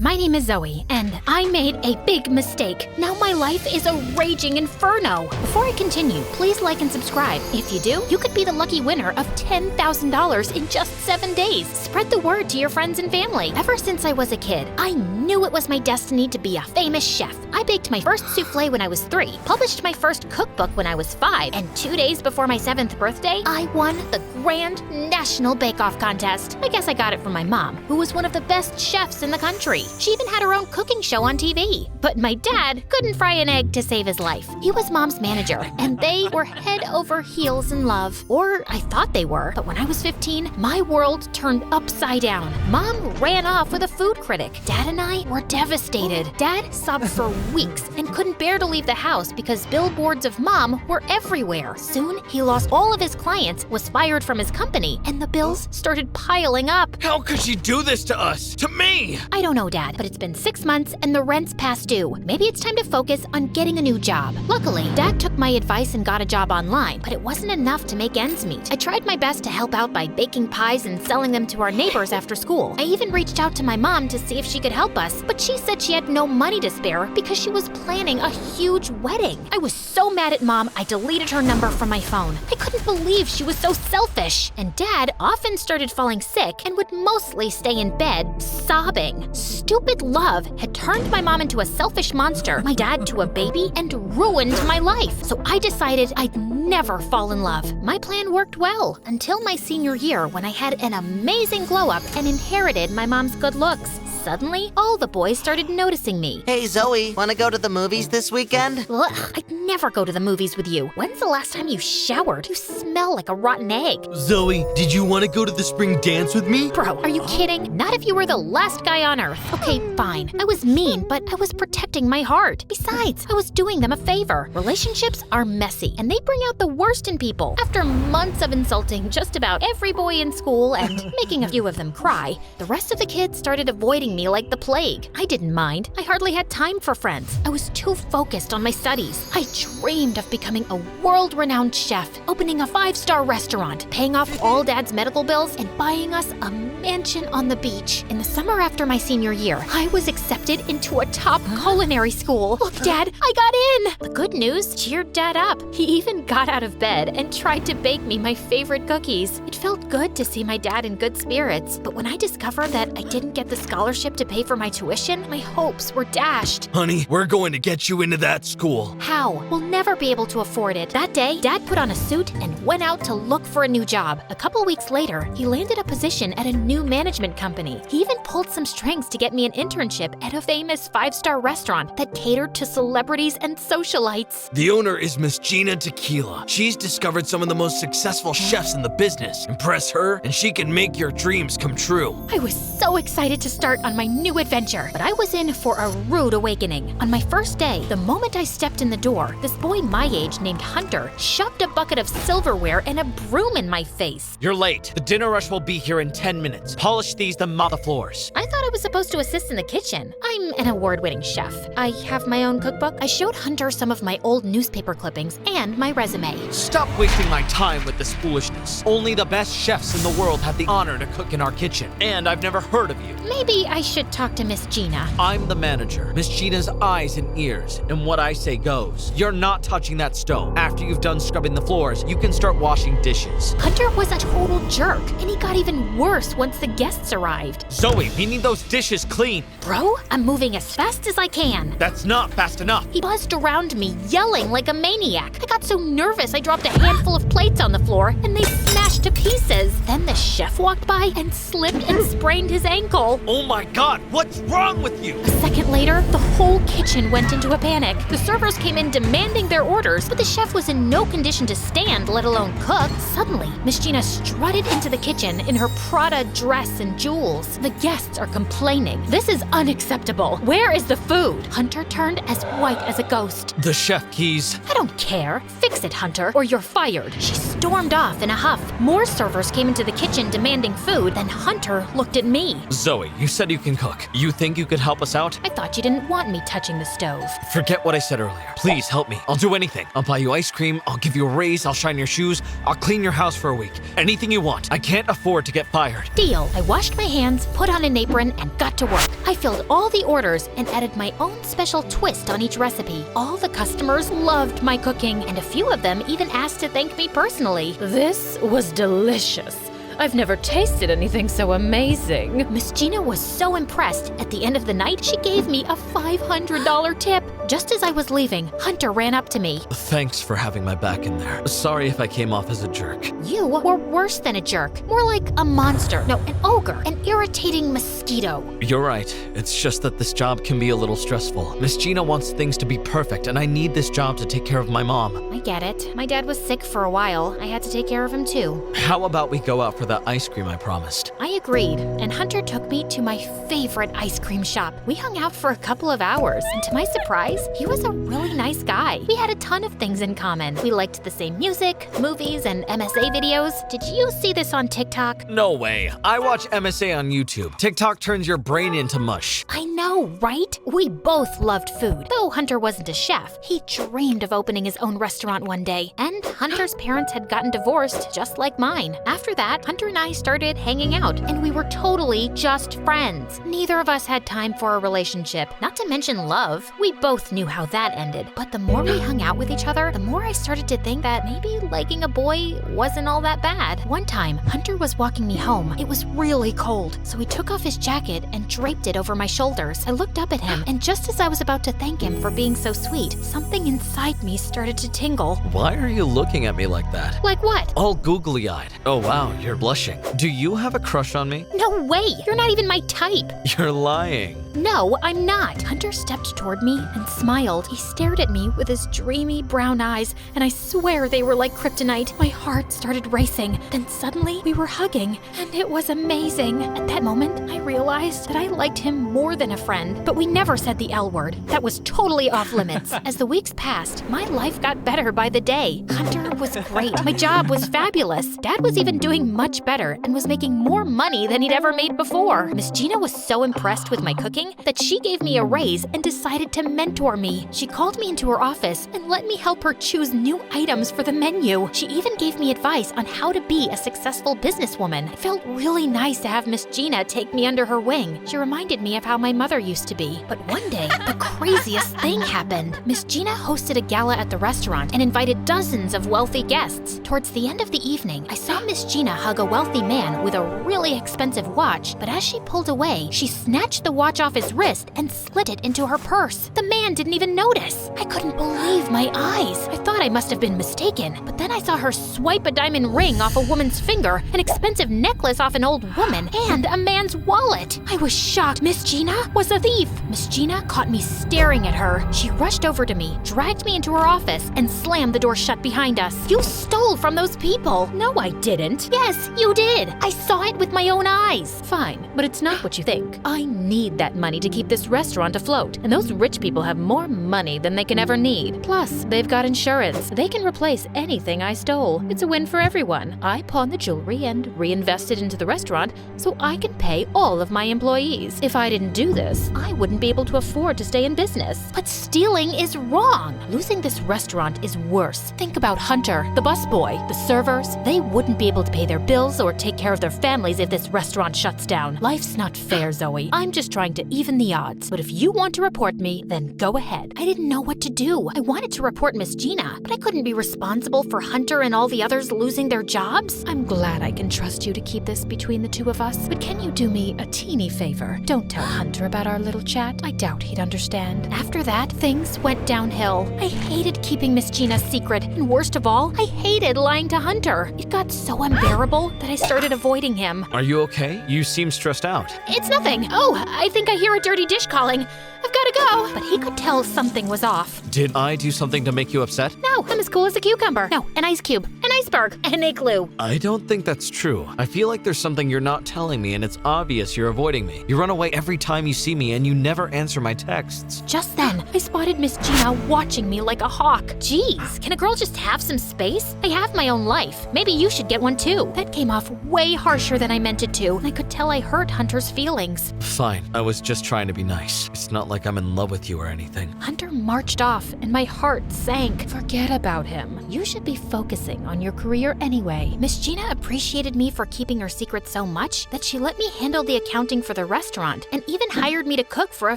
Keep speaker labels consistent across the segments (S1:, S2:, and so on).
S1: my name is Zoe, and I made a big mistake. Now my life is a raging inferno. Before I continue, please like and subscribe. If you do, you could be the lucky winner of $10,000 in just 7 days. Spread the word to your friends and family. Ever since I was a kid, I knew it was my destiny to be a famous chef. I baked my first souffle when I was 3, published my first cookbook when I was 5, and 2 days before my 7th birthday, I won the Grand National Bake Off contest. I guess I got it from my mom, who was one of the best chefs in the country. She even had her own cooking show on TV. But my dad couldn't fry an egg to save his life. He was Mom's manager, and they were head over heels in love. Or I thought they were. But when I was 15, my world turned upside down. Mom ran off with a food critic. Dad and I were devastated. Dad sobbed for weeks and couldn't bear to leave the house because billboards of Mom were everywhere. Soon, he lost all of his clients, was fired from his company, and the bills started piling up.
S2: How could she do this to us? To me?
S1: I don't know, Dad, but it's been 6 months and the rent's past due. Maybe it's time to focus on getting a new job. Luckily, Dad took my advice and got a job online, but it wasn't enough to make ends meet. I tried my best to help out by baking pies and selling them to our neighbors after school. I even reached out to my mom to see if she could help us, but she said she had no money to spare because she was planning a huge wedding. I was so mad at Mom, I deleted her number from my phone. I couldn't believe she was so selfish. And Dad often started falling sick and would mostly stay in bed, sobbing. Stupid love had turned my mom into a selfish monster, my dad to a baby, and ruined my life. So I decided I'd never fall in love. My plan worked well until my senior year when I had an amazing glow up and inherited my mom's good looks. Suddenly, all the boys started noticing me.
S3: Hey Zoe, wanna go to the movies this weekend?
S1: Ugh, I'd never go to the movies with you. When's the last time you showered? You smell like a rotten egg.
S2: Zoe, did you want to go to the spring dance with me?
S1: Bro, are you kidding? Not if you were the last guy on earth. Okay, fine. I was mean, but I was protecting my heart. Besides, I was doing them a favor. Relationships are messy, and they bring out the worst in people. After months of insulting just about every boy in school and making a few of them cry, the rest of the kids started avoiding me like the plague. I didn't mind. I hardly had time for friends. I was too focused on my studies. I dreamed of becoming a world-renowned chef, opening a 5-star restaurant, paying off all Dad's medical bills, and buying us a mansion on the beach. In the summer after my senior year, I was accepted into a top culinary school. Look, Dad, I got in! The good news cheered Dad up. He even got out of bed and tried to bake me my favorite cookies. It felt good to see my dad in good spirits, but when I discovered that I didn't get the scholarship to pay for my tuition, my hopes were dashed.
S2: Honey, we're going to get you into that school.
S1: How? We'll never be able to afford it. That day, Dad put on a suit and went out to look for a new job. A couple weeks later, he landed a position at a new management company. He even pulled some strings to get me an internship at a famous 5-star restaurant that catered to celebrities and socialites.
S2: The owner is Miss Gina Tequila. She's discovered some of the most successful chefs in the business. Impress her, and she can make your dreams come true.
S1: I was so excited to start on my new adventure, but I was in for a rude awakening. On my first day, the moment I stepped in the door, this boy my age named Hunter shoved a bucket of silverware and a broom in my face.
S4: You're late. The dinner rush will be here in 10 minutes. Polish these, then mop the floors.
S1: I thought I was supposed to assist in the kitchen. I'm an award-winning chef. I have my own cookbook. I showed Hunter some of my old newspaper clippings and my resume.
S4: Stop wasting my time with this foolishness. Only the best chefs in the world have the honor to cook in our kitchen, and I've never heard of you.
S1: Maybe I should talk to Miss Gina.
S4: I'm the manager, Miss Gina's eyes and ears, and what I say goes. You're not touching that stove. After you've done scrubbing the floors, you can start washing dishes.
S1: Hunter was a total jerk, and he got even worse once the guests arrived.
S4: Zoe, we need those dishes clean.
S1: Bro, I'm moving as fast as I can.
S4: That's not fast enough.
S1: He buzzed around me, yelling like a maniac. I got so nervous I dropped a handful of plates on the floor, and they smashed to pieces. Then the chef walked by and slipped and sprained his ankle.
S4: Oh my God, what's wrong with you?
S1: A second later, the whole kitchen went into a panic. The servers came in demanding their orders, but the chef was in no condition to stand, let alone cook. Suddenly, Miss Gina strutted into the kitchen in her Prada dress and jewels. The guests are complaining. This is unacceptable. Where is the food? Hunter turned as white as a ghost.
S4: The chef keys.
S1: I don't care. Fix it, Hunter, or you're fired. She stormed off in a huff. More servers came into the kitchen demanding food, then Hunter looked at me.
S4: Zoe, you said you can cook. You think you could help us out?
S1: I thought you didn't want me touching the stove.
S4: Forget what I said earlier. Please help me. I'll do anything. I'll buy you ice cream. I'll give you a raise. I'll shine your shoes. I'll clean your house for a week. Anything you want. I can't afford to get fired.
S1: Deal. I washed my hands, put on an apron, and got to work. I filled all the orders and added my own special twist on each recipe. All the customers loved my cooking, and a few of them even asked to thank me personally.
S5: This was delicious. I've never tasted anything so amazing.
S1: Miss Gina was so impressed. At the end of the night, she gave me a $500 tip. Just as I was leaving, Hunter ran up to me.
S4: Thanks for having my back in there. Sorry if I came off as a jerk.
S1: You were worse than a jerk. More like a monster. No, an ogre. An irritating mosquito.
S4: You're right. It's just that this job can be a little stressful. Miss Gina wants things to be perfect, and I need this job to take care of my mom.
S1: I get it. My dad was sick for a while. I had to take care of him too.
S4: How about we go out for that ice cream I promised?
S1: I agreed, and Hunter took me to my favorite ice cream shop. We hung out for a couple of hours, and to my surprise, he was a really nice guy. We had a ton of things in common. We liked the same music, movies, and MSA videos. Did you see this on TikTok?
S4: No way. I watch MSA on YouTube. TikTok turns your brain into mush.
S1: I know, right? We both loved food. Though Hunter wasn't a chef, he dreamed of opening his own restaurant one day. And Hunter's parents had gotten divorced, just like mine. After that, Hunter and I started hanging out, and we were totally just friends. Neither of us had time for a relationship, not to mention love. We both knew how that ended. But the more we hung out with each other, the more I started to think that maybe liking a boy wasn't all that bad. One time, Hunter was walking me home. It was really cold, so he took off his jacket and draped it over my shoulders. I looked up at him, and just as I was about to thank him for being so sweet, something inside me started to tingle.
S4: Why are you looking at me like that?
S1: Like what?
S4: All googly-eyed. Oh wow, you're blushing. Do you have a crush on me?
S1: No way! You're not even my type!
S4: You're lying.
S1: No, I'm not. Hunter stepped toward me and smiled. He stared at me with his dreamy brown eyes, and I swear they were like kryptonite. My heart started racing. Then suddenly, we were hugging, and it was amazing. At that moment, I realized that I liked him more than a friend, but we never said the L word. That was totally off limits. As the weeks passed, my life got better by the day. Hunter was great. My job was fabulous. Dad was even doing much better and was making more money than he'd ever made before. Miss Gina was so impressed with my cooking that she gave me a raise and decided to mentor me. She called me into her office and let me help her choose new items for the menu. She even gave me advice on how to be a successful businesswoman. It felt really nice to have Miss Gina take me under her wing. She reminded me of how my mother used to be. But one day, the craziest thing happened. Miss Gina hosted a gala at the restaurant and invited dozens of wealthy guests. Towards the end of the evening, I saw Miss Gina hug a wealthy man with a really expensive watch, but as she pulled away, she snatched the watch off his wrist and slid it into her purse. The man didn't even notice. I couldn't believe my eyes. I thought I must have been mistaken, but then I saw her swipe a diamond ring off a woman's finger, an expensive necklace off an old woman, and a man's wallet. I was shocked. Miss Gina was a thief. Miss Gina caught me staring at her. She rushed over to me, dragged me into her office, and slammed the door shut behind us. You stole from those people.
S5: No, I didn't.
S1: Yes, you did. I saw it with my own eyes.
S5: Fine, but it's not what you think. I need that money to keep this restaurant afloat, and those rich people have more money than they can ever need. Plus, they've got insurance. They can replace anything I stole. It's a win for everyone. I pawn the jewelry and reinvest it into the restaurant so I can pay all of my employees. If I didn't do this, I wouldn't be able to afford to stay in business.
S1: But stealing is wrong.
S5: Losing this restaurant is worse. Think about Hunter, the busboy, the servers. They wouldn't be able to pay their bills or take care of their families if this restaurant shuts down. Life's not fair, Zoe. I'm just trying to even the odds. But if you want to report me, then go ahead.
S1: I didn't know what to do. I wanted to report Miss Gina, but I couldn't be responsible for Hunter and all the others losing their jobs.
S5: I'm glad I can trust you to keep this between the two of us, but can you do me a teeny favor? Don't tell Hunter about our little chat. I doubt he'd understand.
S1: After that, things went downhill. I hated keeping Miss Gina's secret, and worst of all, I hated lying to Hunter. It got so unbearable that I started avoiding him.
S4: Are you okay? You seem stressed out.
S1: It's nothing. Oh, I think I hear a dirty dish calling. I've gotta go. But he could tell something was off.
S4: Did I do something to make you upset?
S1: No, I'm as cool as a cucumber. No, an ice cube, an iceberg, an igloo.
S4: I don't think that's true. I feel like there's something you're not telling me, and it's obvious you're avoiding me. You run away every time you see me, and you never answer my texts.
S1: Just then, I spotted Miss Gina watching me like a hawk. Jeez, can a girl just have some space? I have my own life. Maybe you should get one too. That came off way harsher than I meant it to, and I could tell I hurt Hunter's feelings.
S4: Fine, I was just trying to be nice. It's not like I'm in love with you or anything.
S1: Hunter marched off, and my heart sank.
S5: Forget about him. You should be focusing on your your career anyway.
S1: Miss Gina appreciated me for keeping her secret so much that she let me handle the accounting for the restaurant and even hired me to cook for a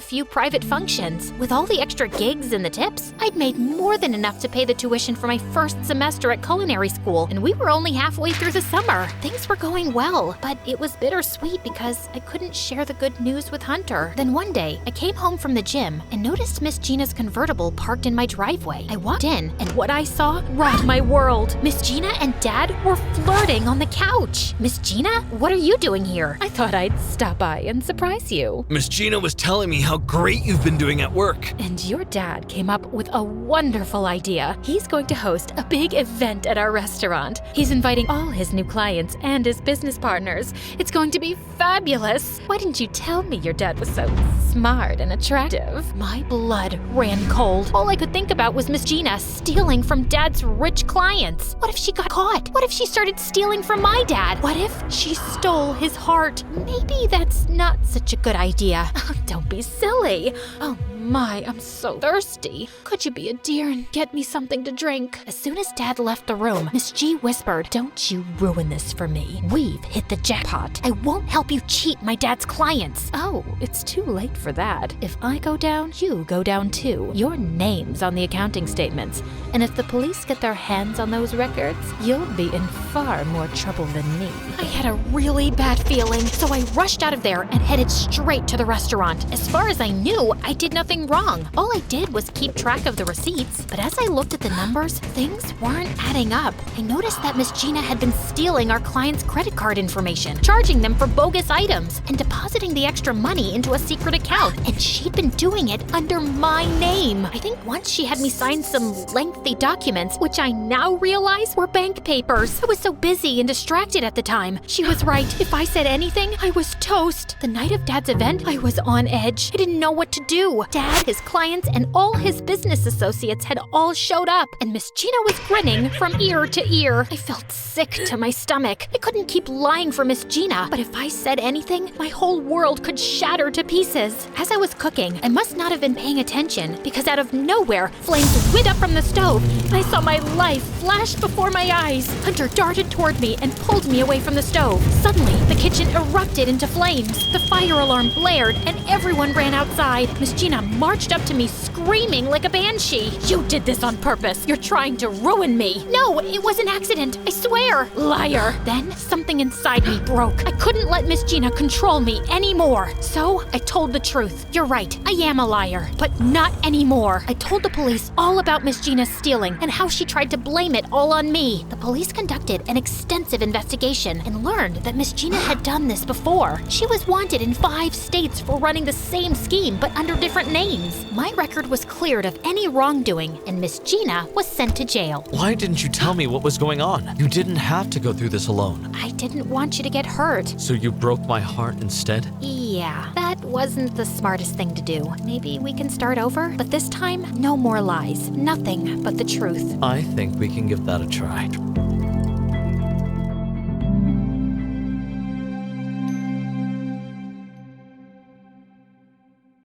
S1: few private functions. With all the extra gigs and the tips, I'd made more than enough to pay the tuition for my first semester at culinary school, and we were only halfway through the summer. Things were going well, but it was bittersweet because I couldn't share the good news with Hunter. Then one day, I came home from the gym and noticed Miss Gina's convertible parked in my driveway. I walked in, and what I saw rocked my world. Miss Gina and Dad were flirting on the couch. Miss Gina, what are you doing here?
S5: I thought I'd stop by and surprise you.
S2: Miss Gina was telling me how great you've been doing at work.
S5: And your dad came up with a wonderful idea. He's going to host a big event at our restaurant. He's inviting all his new clients and his business partners. It's going to be fabulous. Why didn't you tell me your dad was so smart and attractive?
S1: My blood ran cold. All I could think about was Miss Gina stealing from Dad's rich clients. What if she got caught? What if she started stealing from my dad? What if she stole his heart? Maybe that's not such a good idea.
S5: Don't be silly. Oh my, I'm so thirsty. Could you be a dear and get me something to drink?
S1: As soon as Dad left the room, Miss G whispered, "Don't you ruin this for me. We've hit the jackpot. I won't help you cheat my dad's clients."
S5: Oh, it's too late for that. If I go down, you go down too. Your name's on the accounting statements. And if the police get their hands on those records, you'll be in far more trouble than me.
S1: I had a really bad feeling, so I rushed out of there and headed straight to the restaurant. As far as I knew, I did nothing wrong. All I did was keep track of the receipts. But as I looked at the numbers, things weren't adding up. I noticed that Miss Gina had been stealing our clients' credit card information, charging them for bogus items, and depositing the extra money into a secret account. And she'd been doing it under my name. I think once she had me sign some lengthy documents, which I now realize were bank papers. I was so busy and distracted at the time. She was right. If I said anything, I was toast. The night of Dad's event, I was on edge. I didn't know what to do. Dad, his clients, and all his business associates had all showed up, and Miss Gina was grinning from ear to ear. I felt sick to my stomach. I couldn't keep lying for Miss Gina, but if I said anything, my whole world could shatter to pieces. As I was cooking, I must not have been paying attention, because out of nowhere, flames lit up from the stove, and I saw my life flash before my eyes. Hunter darted toward me and pulled me away from the stove. Suddenly, the kitchen erupted into flames. The fire alarm blared, and everyone ran outside. Miss Gina marched up to me screaming like a banshee. "You did this on purpose. You're trying to ruin me." "No, it was an accident. I swear." "Liar." Then something inside me broke. I couldn't let Miss Gina control me anymore. So I told the truth. "You're right. I am a liar, but not anymore." I told the police all about Miss Gina's stealing and how she tried to blame it all on me. The police conducted an extensive investigation and learned that Miss Gina had done this before. She was wanted in 5 states for running the same scheme but under different names. My record was cleared of any wrongdoing, and Miss Gina was sent to jail.
S4: Why didn't you tell me what was going on? You didn't have to go through this alone.
S1: I didn't want you to get hurt.
S4: So you broke my heart instead?
S1: Yeah, that wasn't the smartest thing to do. Maybe we can start over, but this time, no more lies. Nothing but the truth.
S4: I think we can give that a try.